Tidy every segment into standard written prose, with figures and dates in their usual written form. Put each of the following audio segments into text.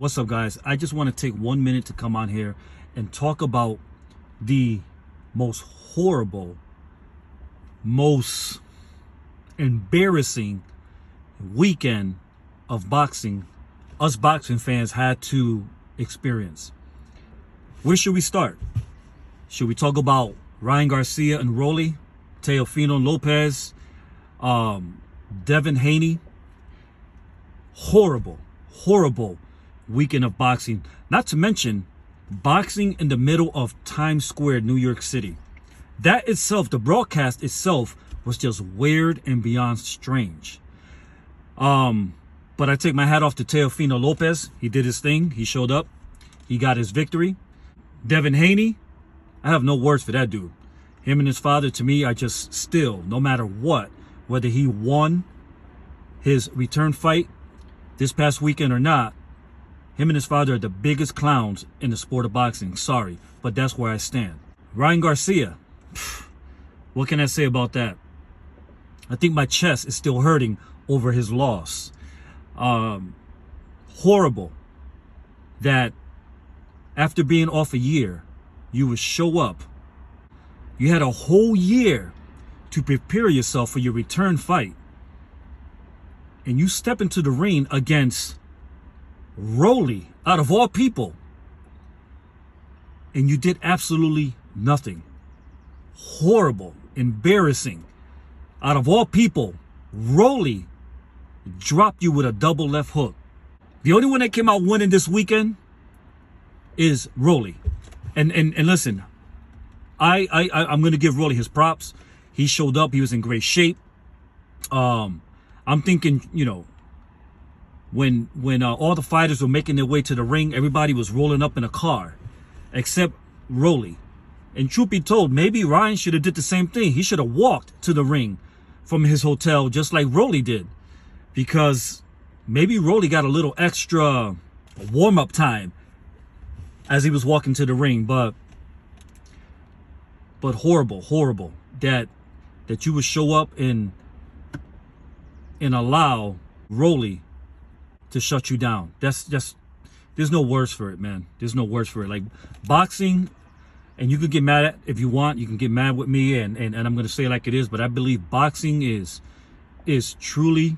What's up, guys? I just want to take 1 minute to come on here and talk about the most horrible, most embarrassing weekend of boxing us boxing fans had to experience. Where should we start? Should we talk about Ryan Garcia and Rolly, Teofimo Lopez, Devin Haney? Horrible weekend of boxing. Not to mention boxing in the middle of Times Square, New York City. That itself, the broadcast itself, was just weird and beyond strange. But I take my hat off to Teofimo Lopez. He did his thing. He showed up. He got his victory. Devin Haney, I have no words for that dude. Him and his father, to me, are just still, no matter what, whether he won his return fight this past weekend or not, him and his father are the biggest clowns in the sport of boxing. Sorry, but that's where I stand. Ryan Garcia, what can I say about that? I think my chest is still hurting over his loss. Horrible that after being off a year, you would show up. You had a whole year to prepare yourself for your return fight. And you step into the ring against Rolly, out of all people, and you did absolutely nothing. Horrible, embarrassing. Out of all people, Rolly dropped you with a double left hook. The only one that came out winning this weekend is Rolly. And listen, I'm gonna give Rolly his props. He showed up, he was in great shape. I'm thinking, when all the fighters were making their way to the ring, everybody was rolling up in a car, except Rolly. And truth be told, maybe Ryan should have did the same thing. He should have walked to the ring from his hotel just like Rolly did, because maybe Rolly got a little extra warm-up time as he was walking to the ring. But horrible that you would show up and allow Rolly to shut you down. That's just, there's no words for it, man. There's no words for it. Like, boxing, and you can get mad at, if you want, you can get mad with me, and I'm going to say it like it is, but I believe boxing is truly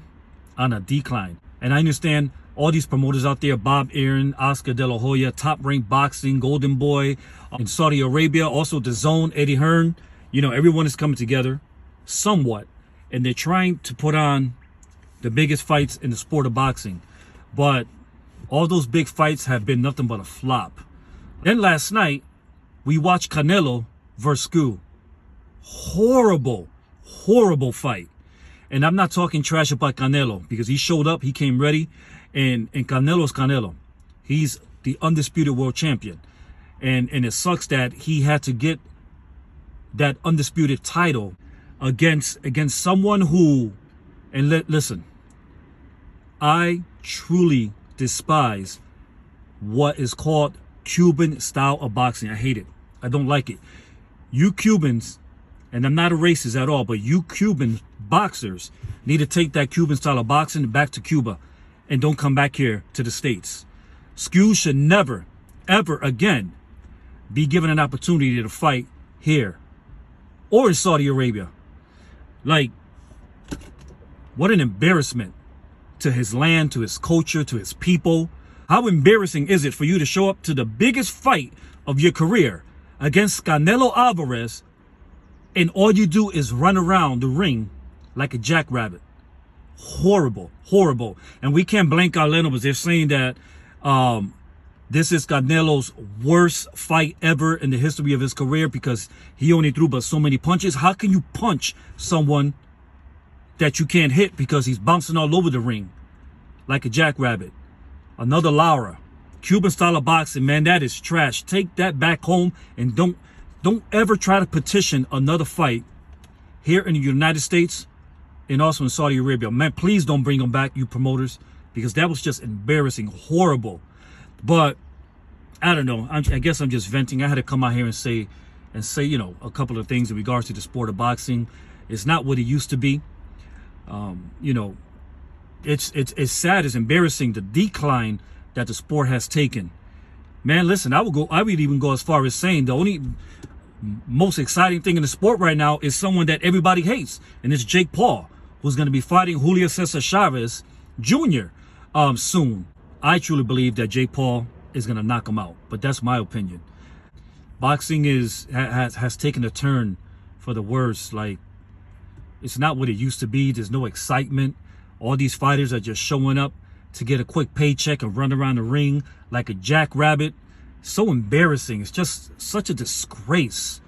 on a decline. And I understand all these promoters out there, Bob Arum, Oscar De La Hoya, Top Rank Boxing, Golden Boy, in Saudi Arabia, also DAZN, Eddie Hearn, everyone is coming together somewhat, and they're trying to put on the biggest fights in the sport of boxing. But all those big fights have been nothing but a flop. Then last night, we watched Canelo versus Scu. Horrible fight. And I'm not talking trash about Canelo, because he showed up, he came ready, and Canelo's Canelo. He's the undisputed world champion. And it sucks that he had to get that undisputed title against someone who, and listen, I truly despise what is called Cuban style of boxing. I hate it. I don't like it. You Cubans, and I'm not a racist at all, but you Cuban boxers need to take that Cuban style of boxing back to Cuba and don't come back here to the States. Scu should never, ever again be given an opportunity to fight here or in Saudi Arabia. Like, what an embarrassment to his land, to his culture, to his people. How embarrassing is it for you to show up to the biggest fight of your career against Canelo Alvarez, and all you do is run around the ring like a jackrabbit? Horrible. And we can't blame Canelo, because they're saying that this is Canelo's worst fight ever in the history of his career, because he only threw but so many punches. How can you punch someone that you can't hit, because he's bouncing all over the ring like a jackrabbit? Another Lara. Cuban style of boxing, man, that is trash. Take that back home, and don't ever try to petition another fight here in the United States and also in Saudi Arabia. Man, please don't bring them back, you promoters, because that was just embarrassing, horrible. But I don't know. I guess I'm just venting. I had to come out here and say, a couple of things in regards to the sport of boxing. It's not what it used to be. It's sad, it's embarrassing, the decline that the sport has taken. Man, listen, I would even go as far as saying the only most exciting thing in the sport right now is someone that everybody hates, and it's Jake Paul, who's going to be fighting Julio Cesar Chavez Jr. Soon. I truly believe that Jake Paul is going to knock him out, but that's my opinion. Boxing has taken a turn for the worse. Like, it's not what it used to be. There's no excitement. All these fighters are just showing up to get a quick paycheck and run around the ring like a jackrabbit. So embarrassing. It's just such a disgrace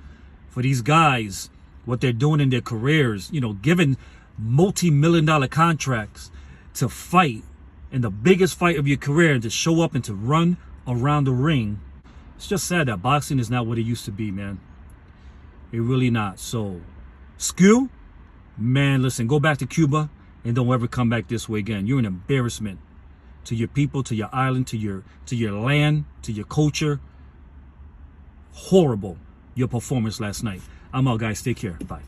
for these guys, what they're doing in their careers, you know, giving multi-million-dollar contracts to fight in the biggest fight of your career and to show up and to run around the ring. It's just sad that boxing is not what it used to be, man. It really not. So, Skew, man, listen, go back to Cuba and don't ever come back this way again. You're an embarrassment to your people, to your island, to your land, to your culture. Horrible, your performance last night. I'm out, guys. Take care. Bye.